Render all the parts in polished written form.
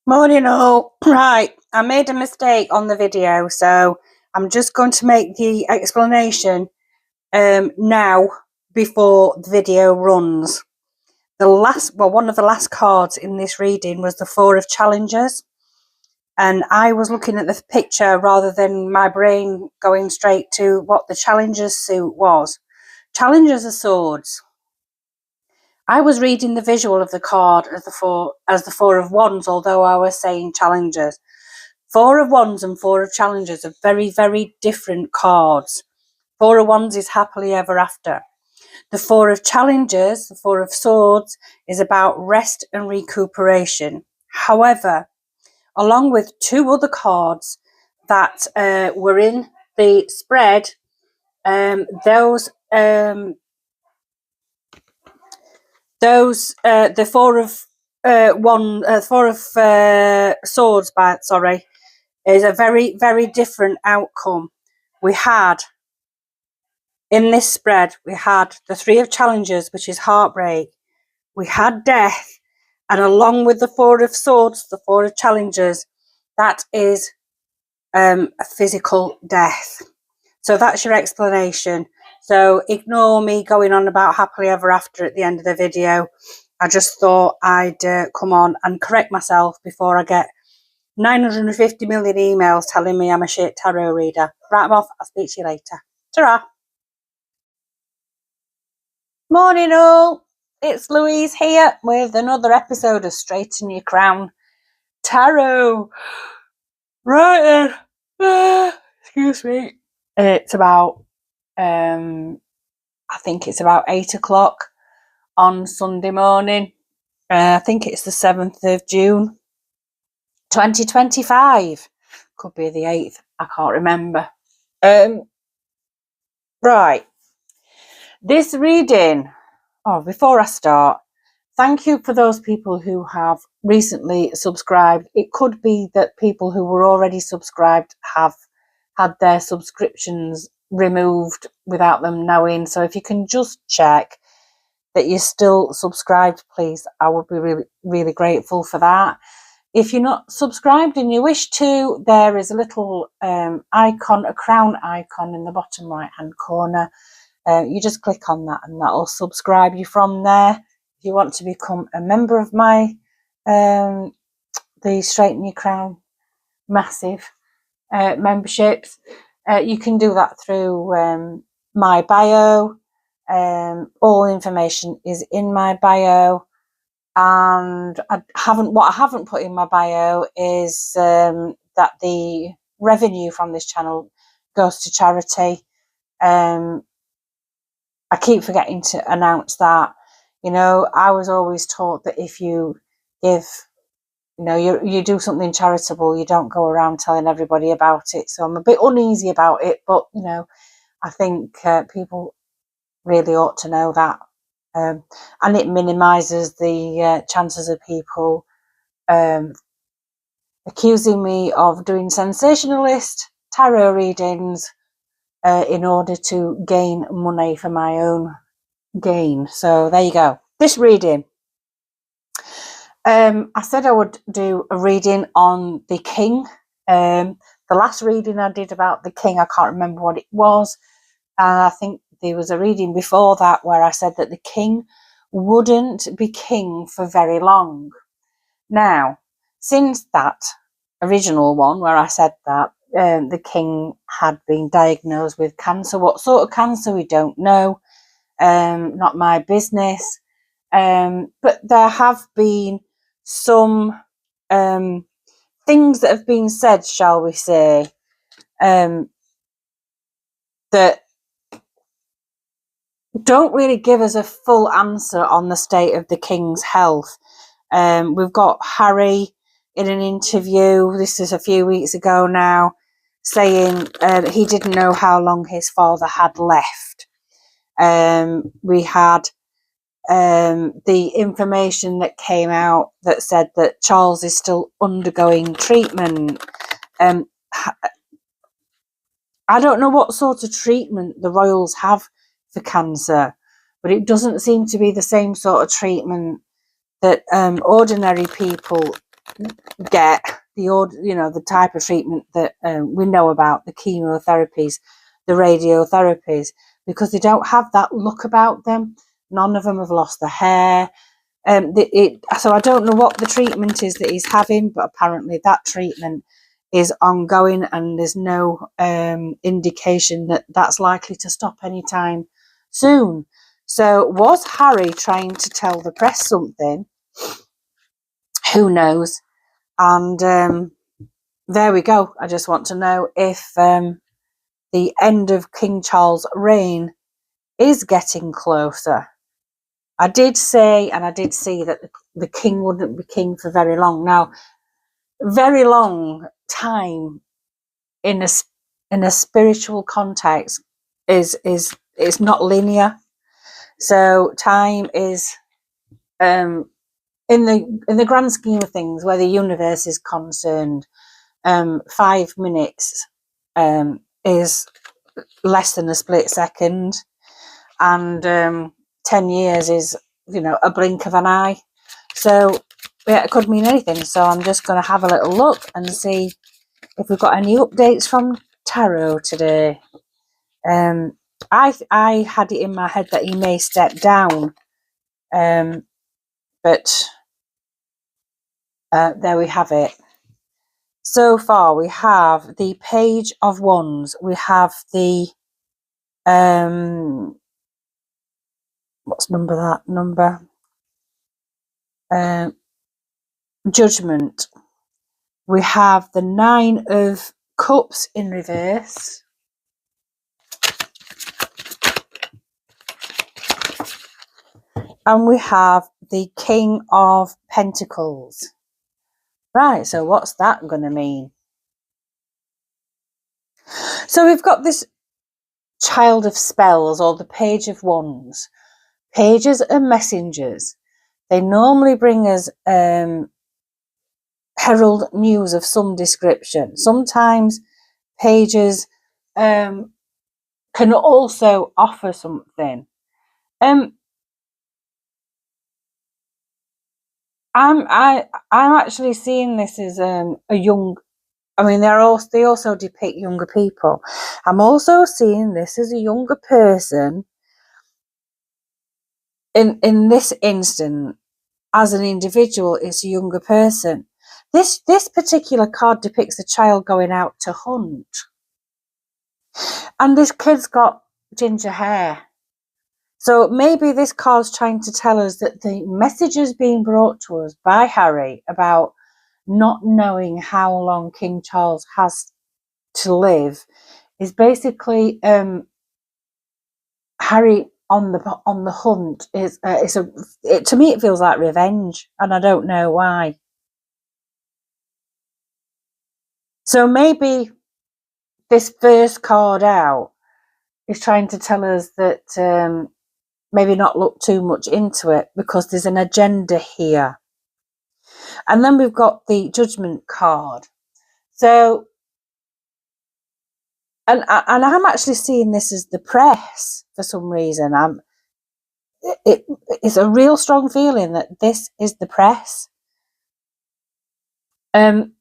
Morning all. Right, I made a mistake on the video, so I'm just going to make the explanation now before the video runs. One of the last cards in this reading was the Four of Challenges, and I was looking at the picture rather than my brain going straight to what the Challenger's suit was. Challengers are swords. I was reading the visual of the card as the Four of Wands, although I was saying Challengers. Four of Wands and Four of Challenges are very, very different cards. Four of Wands is happily ever after. The Four of Challenges, the Four of Swords, is about rest and recuperation. However, along with two other cards that were in the spread, the Four of Swords, is a very, very different outcome. We had, in this spread, we had the Three of Challenges, which is heartbreak. We had death, and along with the Four of Swords, the Four of Challenges, that is a physical death. So that's your explanation. So ignore me going on about happily ever after at the end of the video. I just thought I'd come on and correct myself before I get 950 million emails telling me I'm a shit tarot reader. Right, I'm off. I'll speak to you later. Ta-ra. Morning all. It's Louise here with another episode of Straighten Your Crown Tarot. Right then. Excuse me. It's about, I think it's about 8 o'clock on Sunday morning. I think it's the 7th of June, 2025. Could be the 8th. I can't remember. Right. This reading, before I start, thank you for those people who have recently subscribed. It could be that people who were already subscribed have had their subscriptions removed without them knowing. So if you can just check that you're still subscribed, please, I would be really, really grateful for that. If you're not subscribed and you wish to, there is a little icon, a crown icon in the bottom right hand corner. You just click on that and that'll subscribe you from there. If you want to become a member of my the Straighten Your Crown massive memberships, you can do that through my bio. All information is in my bio, and what I haven't put in my bio is that the revenue from this channel goes to charity. I keep forgetting to announce that. You know, I was always taught that if you give, you do something charitable, you don't go around telling everybody about it. So I'm a bit uneasy about it, but, I think people really ought to know that. And it minimises the chances of people accusing me of doing sensationalist tarot readings in order to gain money for my own gain. So there you go. This reading. I said I would do a reading on the King. The last reading I did about the King, I can't remember what it was. I think there was a reading before that where I said that the King wouldn't be king for very long. Now, since that original one where I said that, the King had been diagnosed with cancer. What sort of cancer, we don't know. Not my business. But there have been some things that have been said, shall we say, that don't really give us a full answer on the state of the King's health. We've got Harry in an interview, this is a few weeks ago now, saying he didn't know how long his father had left. We had the information that came out that said that Charles is still undergoing treatment. I don't know what sort of treatment the royals have for cancer, but it doesn't seem to be the same sort of treatment that ordinary people get the type of treatment that we know about, the chemotherapies, the radiotherapies, because they don't have that look about them. None of them have lost their hair. So I don't know what the treatment is that he's having, but apparently that treatment is ongoing, and there's no indication that that's likely to stop anytime soon. So was Harry trying to tell the press something? Who knows? And there we go. I just want to know if the end of King Charles' reign is getting closer. I did say, and I did see, that the king wouldn't be king for very long. Now, very long time in a spiritual context is not linear. So time is in the grand scheme of things, where the universe is concerned, 5 minutes is less than a split second, and 10 years is a blink of an eye. So yeah, it could mean anything. So I'm just going to have a little look and see if we've got any updates from Tarot today. I had it in my head that he may step down, but there we have it. So far we have the Page of Wands, we have the what's number Judgment, we have the 9 of Cups in reverse, and we have the King of Pentacles. Right, so what's that going to mean? So we've got this Child of Spells, or the Page of Wands. Pages are messengers. They normally bring us herald news of some description. Sometimes pages can also offer something. I'm actually seeing this as a young. I mean, they also depict younger people. I'm also seeing this as a younger person. In this instant, as an individual, it's a younger person. This particular card depicts a child going out to hunt, and this kid's got ginger hair. So maybe this card's trying to tell us that the messages being brought to us by Harry about not knowing how long King Charles has to live is basically Harry on the hunt. To me it feels like revenge, and I don't know why. So maybe this first card out is trying to tell us that maybe not look too much into it, because there's an agenda here. And then we've got the Judgment card. So, and I'm actually seeing this as the press for some reason. It's a real strong feeling that this is the press. And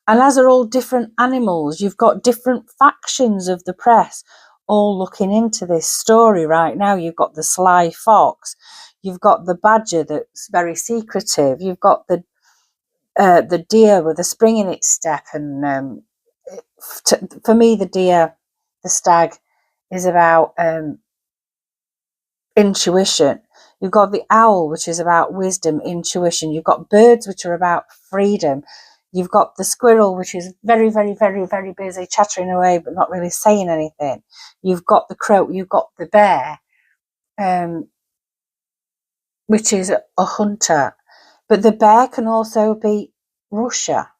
as are all different animals, you've got different factions of the press all looking into this story right now. You've got the sly fox, you've got the badger that's very secretive, you've got the deer with a spring in its step, and for me, the stag, is about intuition. You've got the owl, which is about wisdom, intuition. You've got birds, which are about freedom. You've got the squirrel, which is very, very, very, very busy, chattering away, but not really saying anything. You've got the crow. You've got the bear, which is a hunter. But the bear can also be Russia.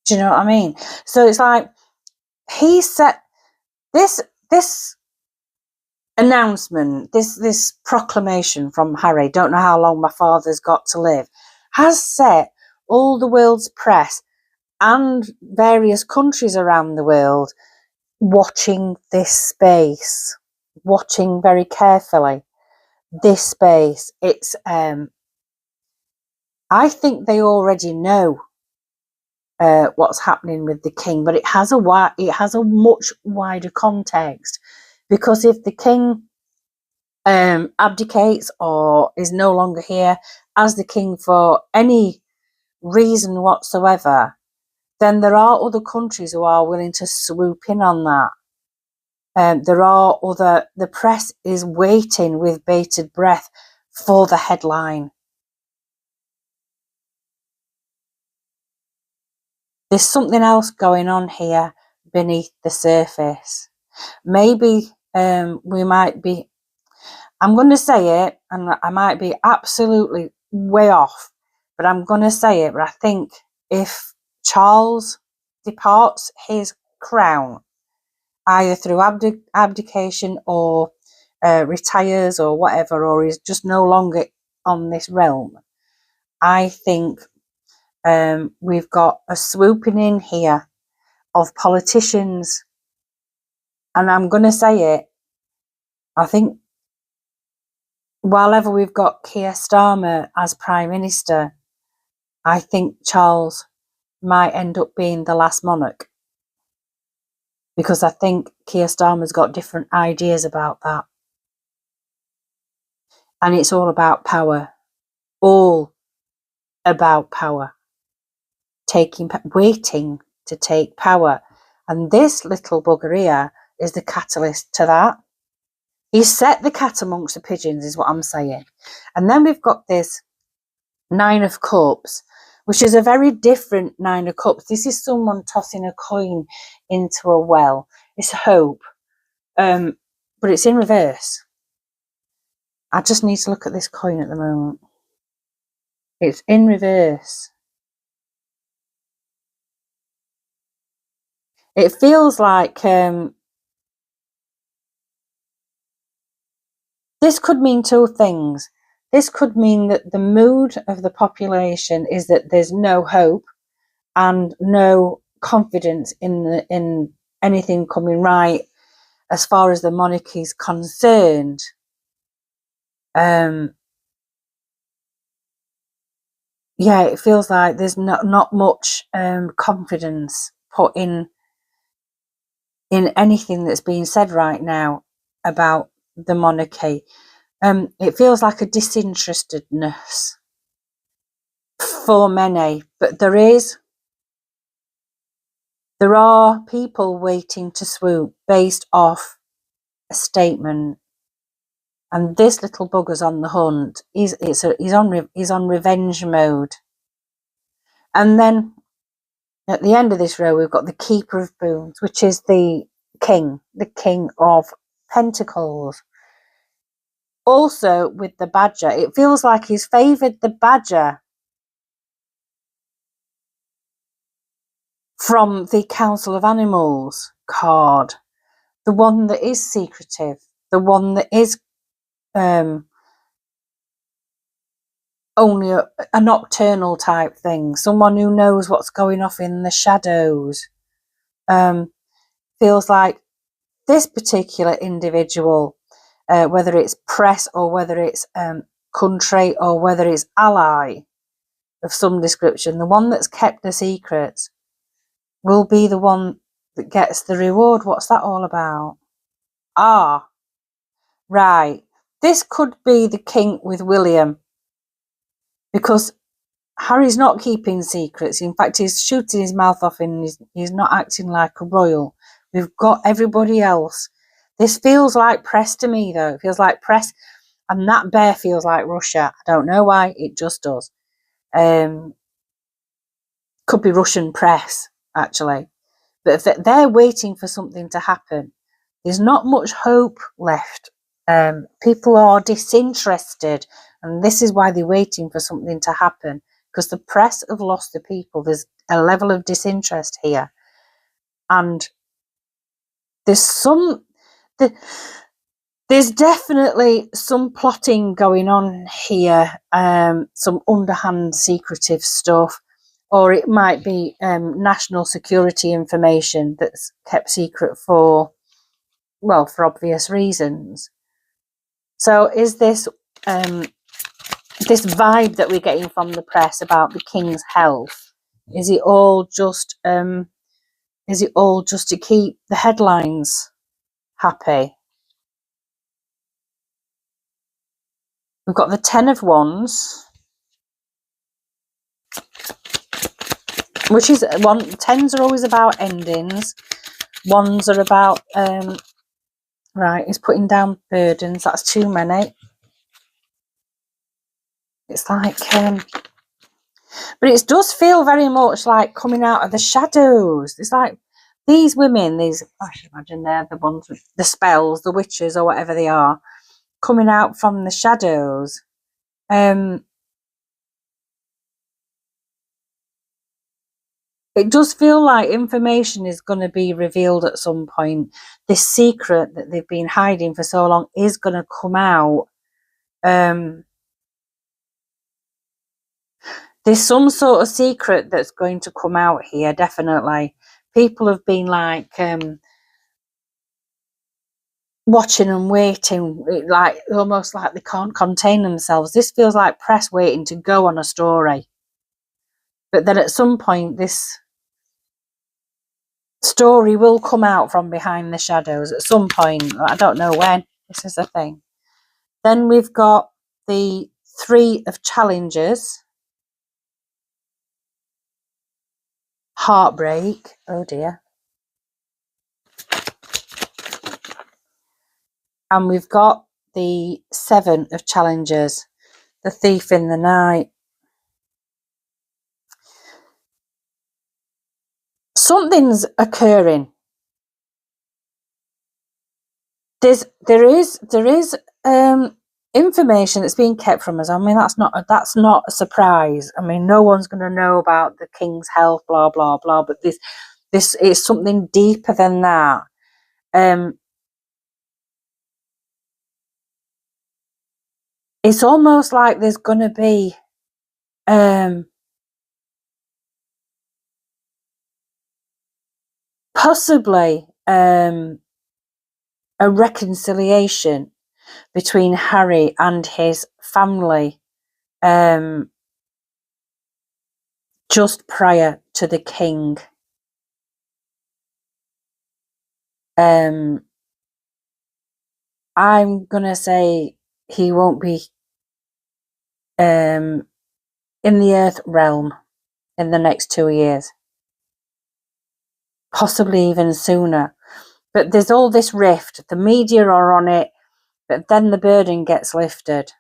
Do you know what I mean? So it's like he set this announcement, this proclamation from Harry, don't know how long my father's got to live, has set all the world's press and various countries around the world watching this space, watching very carefully this space. It's I think they already know what's happening with the king, but it has a much wider context, because if the king abdicates or is no longer here as the king for any reason whatsoever, then there are other countries who are willing to swoop in on that. The press is waiting with bated breath for the headline. There's something else going on here beneath the surface. Maybe we might be, I'm going to say it, and I might be absolutely way off, but I'm going to say it. But I think if Charles departs his crown, either through abdication or retires or whatever, or is just no longer on this realm, I think we've got a swooping in here of politicians. And I'm going to say it, I think while ever we've got Keir Starmer as Prime Minister, I think Charles might end up being the last monarch, because I think Keir Starmer's got different ideas about that. And it's all about power. All about power. Waiting to take power. And this little bugger here is the catalyst to that. He set the cat amongst the pigeons, is what I'm saying. And then we've got this Nine of Cups, which is a very different Nine of Cups. This is someone tossing a coin into a well. It's hope. But it's in reverse. I just need to look at this coin at the moment. It's in reverse. It feels like this could mean two things. This could mean that the mood of the population is that there's no hope and no confidence in anything coming right as far as the monarchy is concerned. Yeah, it feels like there's not much confidence put in anything that's being said right now about the monarchy. It feels like a disinterestedness for many, but there are people waiting to swoop based off a statement. And this little bugger's on the hunt. He's on revenge mode. And then at the end of this row, we've got the Keeper of Boons, which is the king of pentacles. Also with the badger, it feels like he's favoured the badger from the Council of Animals card, the one that is secretive, the one that is only a nocturnal type thing, someone who knows what's going off in the shadows. Feels like this particular individual, whether it's press or whether it's country or whether it's ally of some description, the one that's kept the secrets will be the one that gets the reward. What's that all about? Ah, right. This could be the king with William, because Harry's not keeping secrets. In fact, he's shooting his mouth off and he's not acting like a royal. We've got everybody else. This feels like press to me, though. It feels like press, and that bear feels like Russia. I don't know why, it just does. Could be Russian press, actually. But if they're waiting for something to happen, there's not much hope left. People are disinterested, and this is why they're waiting for something to happen, because the press have lost the people. There's a level of disinterest here, and there's definitely some plotting going on here, some underhand secretive stuff, or it might be national security information that's kept secret for obvious reasons. So is this this vibe that we're getting from the press about the king's health, is it all just to keep the headlines happy? We've got the 10 of Wands, which is tens are always about endings. Wands are about right, he's putting down burdens. That's too many. It's like but it does feel very much like coming out of the shadows. It's like these women, I should imagine they're the ones with the spells, the witches or whatever they are, coming out from the shadows. It does feel like information is going to be revealed at some point. This secret that they've been hiding for so long is going to come out. There's some sort of secret that's going to come out here, definitely. People have been like watching and waiting, like almost like they can't contain themselves. This feels like press waiting to go on a story. But then at some point, this story will come out from behind the shadows at some point. I don't know when. This is the thing. Then we've got the 3 of Challenges. Heartbreak. Oh dear. And we've got the 7 of Challenges. The Thief in the Night. Something's occurring. There is information that's being kept from us. I mean, that's not a surprise. I mean, no one's going to know about the king's health, blah blah blah. But this is something deeper than that. It's almost like there's going to be possibly a reconciliation between Harry and his family just prior to the king. I'm gonna say he won't be in the earth realm in the next 2 years, possibly even sooner. But there's all this rift. The media are on it, but then the burden gets lifted.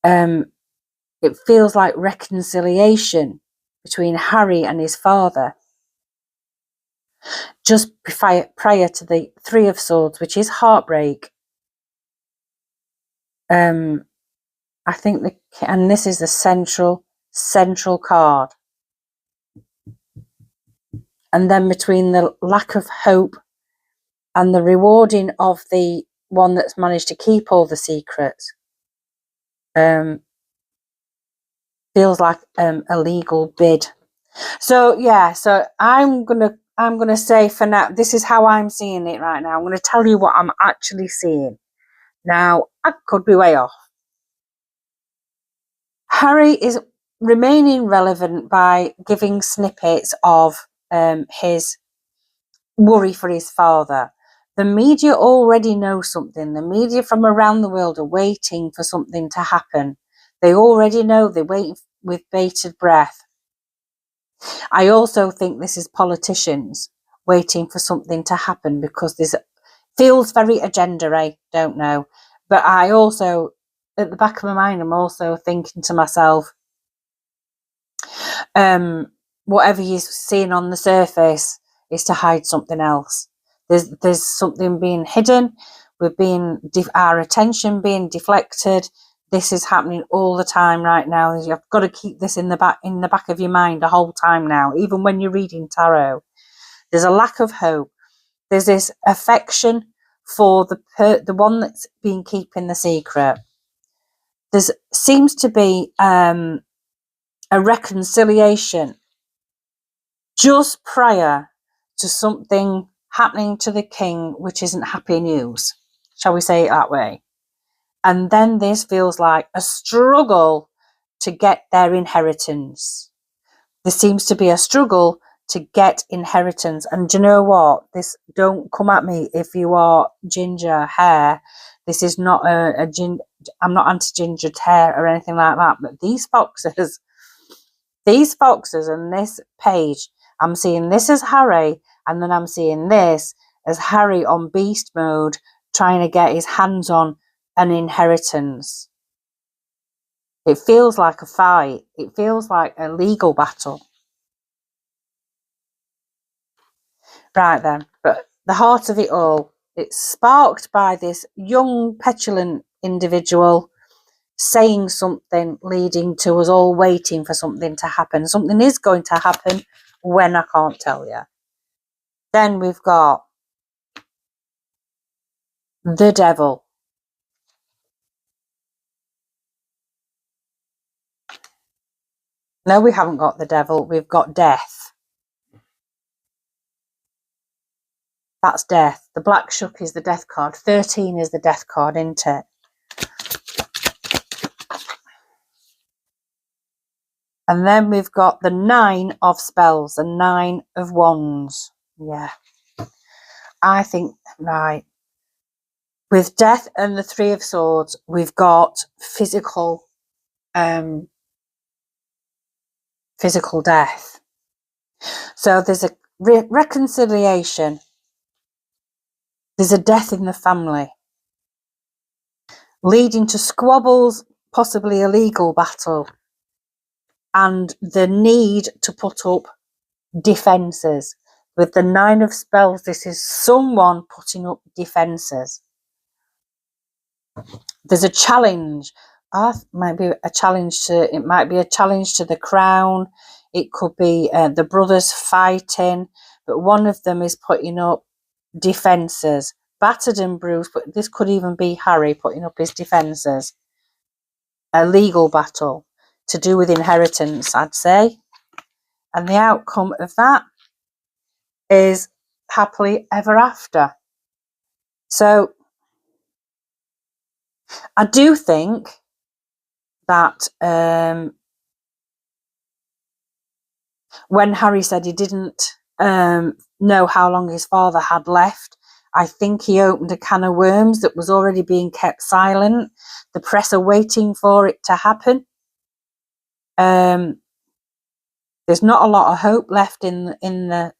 It feels like reconciliation between Harry and his father just prior to the 3 of Swords, which is heartbreak. I think and this is the central card. And then between the lack of hope and the rewarding of the one that's managed to keep all the secrets, feels like a legal bid. So yeah, so I'm gonna say for now, this is how I'm seeing it right now. I'm gonna tell you what I'm actually seeing. Now, I could be way off. Harry is remaining relevant by giving snippets of his worry for his father. The media already know something. The media from around the world are waiting for something to happen. They already know. They're waiting with bated breath. I also think this is politicians waiting for something to happen because this feels very agenda-y, don't know. But I also, at the back of my mind, I'm also thinking to myself, whatever you're seeing on the surface is to hide something else. There's something being hidden. Our attention being deflected. This is happening all the time right now. You've got to keep this in the back of your mind the whole time now, even when you're reading tarot. There's a lack of hope. There's this affection for the one that's been keeping the secret. There seems to be a reconciliation just prior to something happening to the king, which isn't happy news. Shall we say it that way? And then this feels like a struggle to get their inheritance. There seems to be a struggle to get inheritance. And do you know what? This, don't come at me if you are ginger hair. This is not I'm not anti-ginger hair or anything like that. But these foxes and this page, I'm seeing this as Harry, and then I'm seeing this as Harry on beast mode, trying to get his hands on an inheritance. It feels like a fight. It feels like a legal battle. Right then, but the heart of it all, it's sparked by this young, petulant individual saying something, leading to us all waiting for something to happen. Something is going to happen, when I can't tell you. Then we've got the devil. No, we haven't got the devil. We've got death. That's death. The black shuck is the death card. 13 is the death card, isn't it? And then we've got the 9 of spells, the 9 of wands. Yeah. I think, right. With death and the 3 of swords, we've got physical death. So there's a reconciliation. There's a death in the family, leading to squabbles, possibly a legal battle, and the need to put up defences. With the 9 of spells, this is someone putting up defences. There's a challenge. It might be a challenge to the crown. It could be the brothers fighting, but one of them is putting up defences. Battered and bruised, but this could even be Harry putting up his defences. A legal battle to do with inheritance, I'd say. And the outcome of that is happily ever after. So I do think that when Harry said he didn't know how long his father had left, I think he opened a can of worms that was already being kept silent. The press are waiting for it to happen. There's not a lot of hope left in the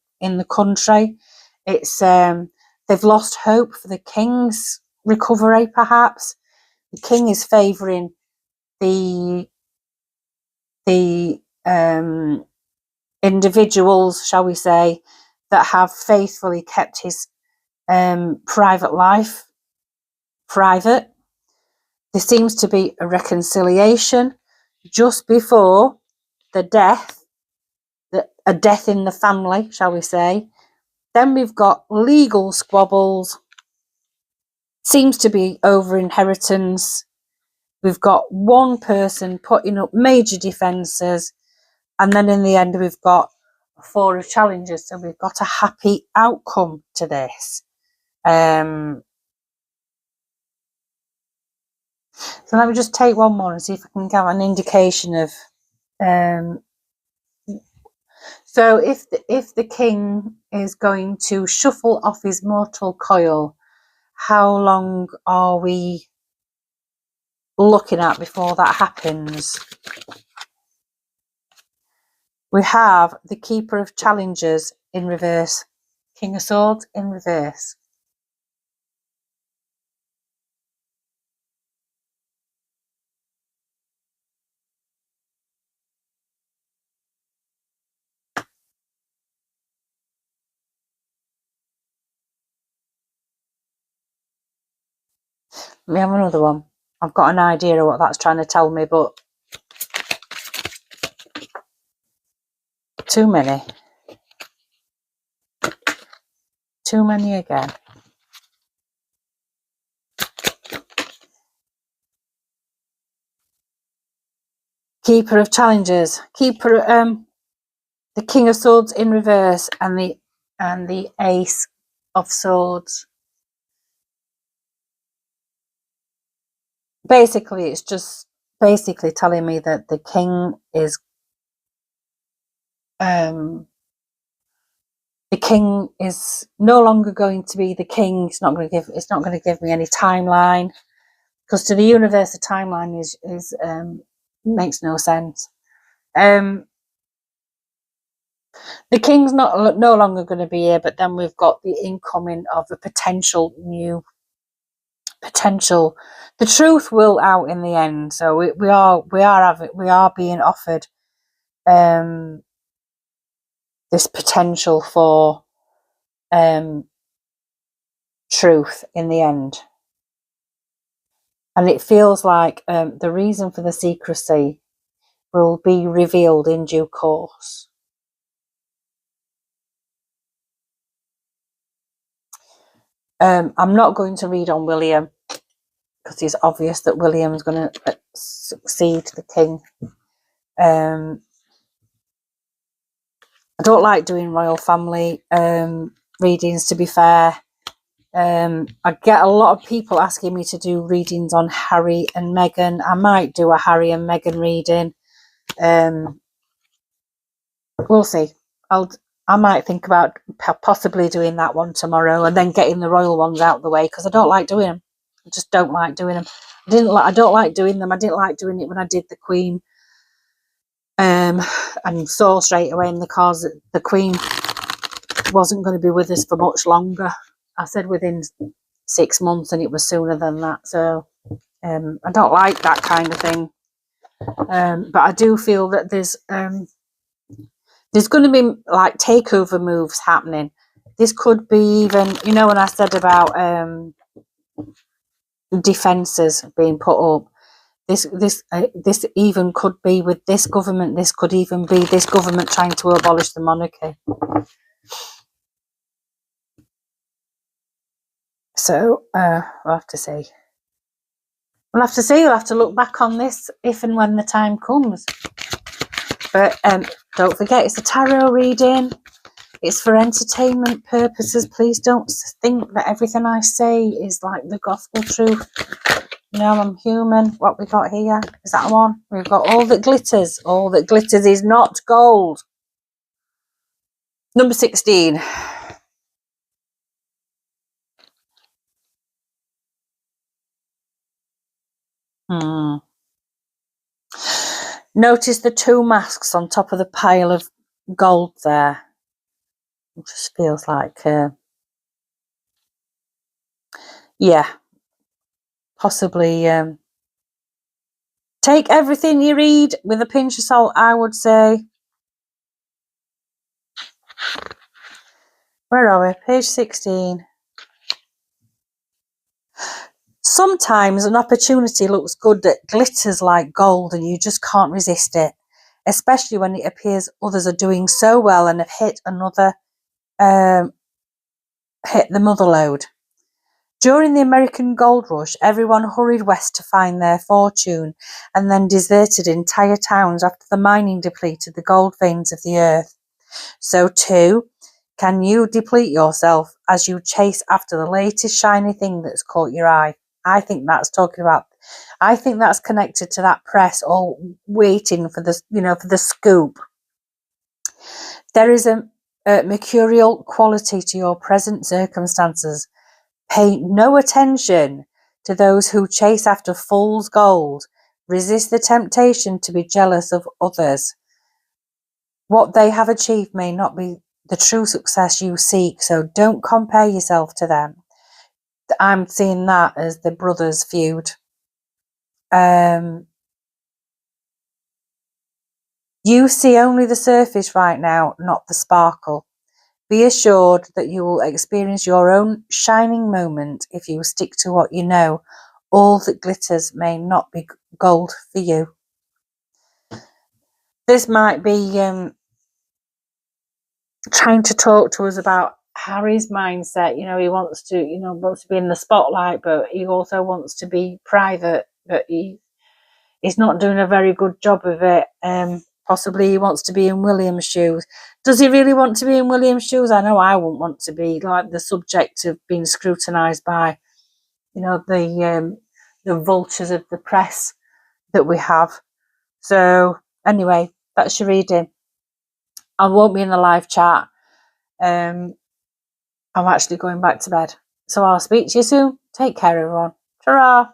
country. It's they've lost hope for the king's recovery. Perhaps the king is favouring the individuals, shall we say, that have faithfully kept his private life private. There seems to be a reconciliation just before the death, a death in the family, shall we say. Then we've got legal squabbles. Seems to be over inheritance. We've got one person putting up major defences. And then in the end, we've got 4 of challenges. So we've got a happy outcome to this. So let me just take one more and see if I can get an indication of. So if the king is going to shuffle off his mortal coil, how long are we looking at before that happens? We have the Keeper of Challenges in reverse, King of Swords in reverse. We have another one. I've got an idea of what that's trying to tell me, but too many. Too many again. Keeper of Challenges, the King of Swords in reverse, and the Ace of Swords. basically, it's just basically telling me that the king is no longer going to be the king. It's not going to give me any timeline, because to the universe a timeline is makes no sense. The king's no longer going to be here, but then we've got the incoming of a potential. The truth will out in the end. So we are being offered this potential for truth in the end, and it feels like the reason for the secrecy will be revealed in due course. I'm not going to read on William, because it's obvious that William's going to succeed the king. I don't like doing royal family readings, to be fair. I get a lot of people asking me to do readings on Harry and Meghan. I might do a Harry and Meghan reading. We'll see. I might think about possibly doing that one tomorrow, and then getting the royal ones out of the way, because I don't like doing them. I just don't like doing them. I don't like doing them. I didn't like doing it when I did the Queen. And saw straight away in the cards that the Queen wasn't going to be with us for much longer. I said within 6 months, and it was sooner than that. So I don't like that kind of thing. But I do feel that there's going to be like takeover moves happening. This could be even, when I said about defences being put up. This even could be with this government. This could even be this government trying to abolish the monarchy. So we'll have to see. We'll have to see. We'll have to look back on this if and when the time comes. But don't forget, it's a tarot reading. It's for entertainment purposes. Please don't think that everything I say is like the gospel truth. I'm human. What we got here? Is that one? We've got all that glitters. All that glitters is not gold. Number 16. Notice the 2 masks on top of the pile of gold there. It just feels like, yeah, possibly take everything you read with a pinch of salt, I would say. Where are we? Page 16. Sometimes an opportunity looks good that glitters like gold, and you just can't resist it, especially when it appears others are doing so well and have hit the mother lode. During the American gold rush, everyone hurried west to find their fortune, and then deserted entire towns after the mining depleted the gold veins of the earth. So too, can you deplete yourself as you chase after the latest shiny thing that's caught your eye? I think that's connected to that press all waiting for the scoop. There is a mercurial quality to your present circumstances. Pay no attention to those who chase after fool's gold. Resist the temptation to be jealous of others. What they have achieved may not be the true success you seek, so don't compare yourself to them. I'm seeing that as the brothers' feud. You see only the surface right now, not the sparkle. Be assured that you will experience your own shining moment if you stick to what you know. All that glitters may not be gold for you. This might be trying to talk to us about Harry's mindset. He wants to be in the spotlight, but he also wants to be private. But he's not doing a very good job of it. Possibly he wants to be in William's shoes. Does he really want to be in William's shoes? I know I wouldn't want to be like the subject of being scrutinised by, the the vultures of the press that we have. So anyway, that's your reading. I won't be in the live chat. I'm actually going back to bed. So I'll speak to you soon. Take care, everyone. Ta-ra!